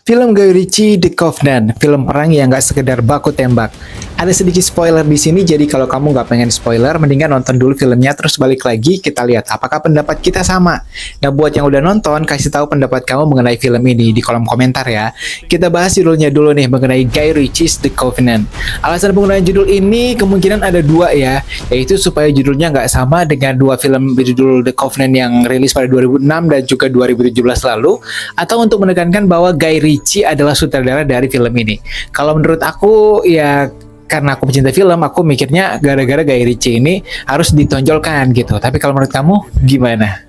Film Guy Ritchie The Covenant, film perang yang nggak sekedar baku tembak. Ada sedikit spoiler di sini, jadi kalau kamu nggak pengen spoiler, mendingan nonton dulu filmnya terus balik lagi kita lihat apakah pendapat kita sama. Nah, buat yang udah nonton, kasih tahu pendapat kamu mengenai film ini di kolom komentar ya. Kita bahas judulnya dulu nih mengenai Guy Ritchie's The Covenant. Alasan penggunaan judul ini kemungkinan ada dua ya, yaitu supaya judulnya nggak sama dengan dua film berjudul The Covenant yang rilis pada 2006 dan juga 2017 lalu, atau untuk menekankan bahwa Guy Ritchie adalah sutradara dari film ini. Kalau menurut aku ya karena aku pecinta film, aku mikirnya gara-gara Guy Ritchie ini harus ditonjolkan gitu. Tapi kalau menurut kamu gimana?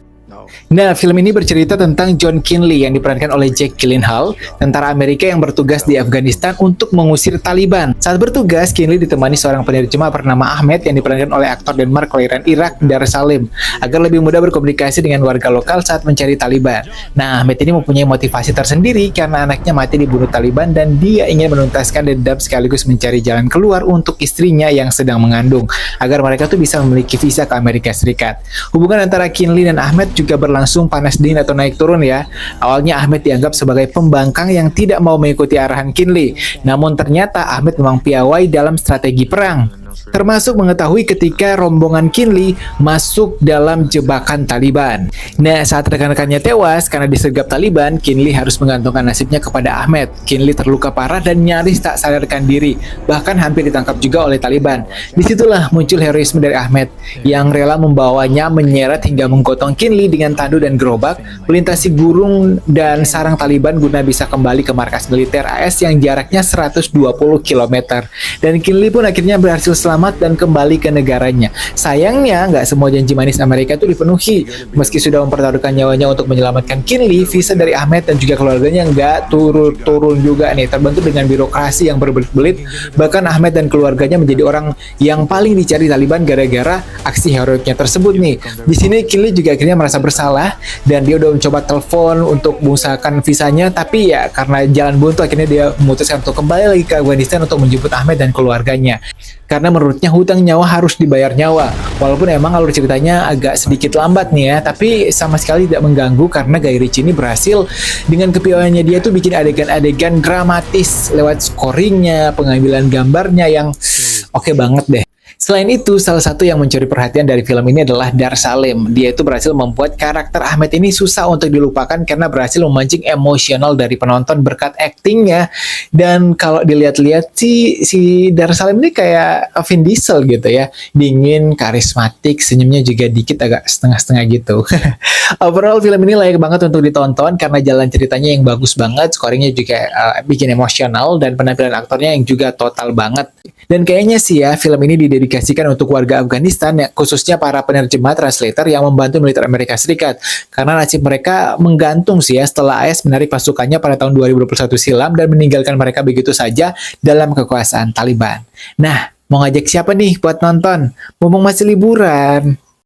Nah, film ini bercerita tentang John Kinley yang diperankan oleh Jake Gyllenhaal, tentara Amerika yang bertugas di Afghanistan untuk mengusir Taliban. Saat bertugas, Kinley ditemani seorang penerjemah bernama Ahmed yang diperankan oleh aktor Denmark kelahiran Irak, Dar Salim, agar lebih mudah berkomunikasi dengan warga lokal saat mencari Taliban. Nah, Ahmed ini mempunyai motivasi tersendiri karena anaknya mati dibunuh Taliban dan dia ingin menuntaskan dendam sekaligus mencari jalan keluar untuk istrinya yang sedang mengandung, agar mereka tuh bisa memiliki visa ke Amerika Serikat. Hubungan antara Kinley dan Ahmed juga berlangsung panas dingin atau naik turun ya. Awalnya Ahmed dianggap sebagai pembangkang yang tidak mau mengikuti arahan Kinley. Namun ternyata Ahmed memang piawai dalam strategi perang, termasuk mengetahui ketika rombongan Kinley masuk dalam jebakan Taliban. Nah, saat rekan-rekannya tewas karena disergap Taliban, Kinley harus menggantungkan nasibnya kepada Ahmed. Kinley terluka parah dan nyaris tak sadarkan diri, bahkan hampir ditangkap juga oleh Taliban. Disitulah muncul heroisme dari Ahmed, yang rela membawanya menyeret hingga menggotong Kinley dengan tandu dan gerobak, melintasi gurun dan sarang Taliban guna bisa kembali ke markas militer AS yang jaraknya 120 km. Dan Kinley pun akhirnya berhasil selamat dan kembali ke negaranya. Sayangnya, nggak semua janji manis Amerika itu dipenuhi. Meski sudah mempertaruhkan nyawanya untuk menyelamatkan Kinley, visa dari Ahmed dan juga keluarganya nggak turun-turun juga nih, terbantu dengan birokrasi yang berbelit-belit. Bahkan Ahmed dan keluarganya menjadi orang yang paling dicari Taliban gara-gara aksi heroiknya tersebut nih. Di sini Kinley juga akhirnya merasa bersalah dan dia udah mencoba telepon untuk mengusahakan visanya, tapi ya karena jalan buntu akhirnya dia memutuskan untuk kembali lagi ke Afghanistan untuk menjemput Ahmed dan keluarganya. Karena menurutnya hutang nyawa harus dibayar nyawa. Walaupun emang alur ceritanya agak sedikit lambat nih ya, tapi sama sekali tidak mengganggu karena Guy Ritchie ini berhasil dengan kepiawaiannya dia tuh bikin adegan-adegan dramatis lewat scoringnya, pengambilan gambarnya yang oke banget deh. Selain itu, salah satu yang mencuri perhatian dari film ini adalah Dar Salim. Dia itu berhasil membuat karakter Ahmed ini susah untuk dilupakan karena berhasil memancing emosional dari penonton berkat aktingnya. Dan kalau dilihat-lihat sih, si Dar Salim ini kayak Vin Diesel gitu ya. Dingin, karismatik, senyumnya juga dikit agak setengah-setengah gitu. Overall, film ini layak banget untuk ditonton karena jalan ceritanya yang bagus banget, scoringnya juga bikin emosional, dan penampilan aktornya yang juga total banget. Dan kayaknya sih ya, film ini didedikasikan untuk warga Afghanistan, ya, khususnya para penerjemah translator yang membantu militer Amerika Serikat. Karena nasib mereka menggantung sih ya setelah AS menarik pasukannya pada tahun 2021 silam dan meninggalkan mereka begitu saja dalam kekuasaan Taliban. Nah, mau ngajak siapa nih buat nonton? Mumpung masih liburan.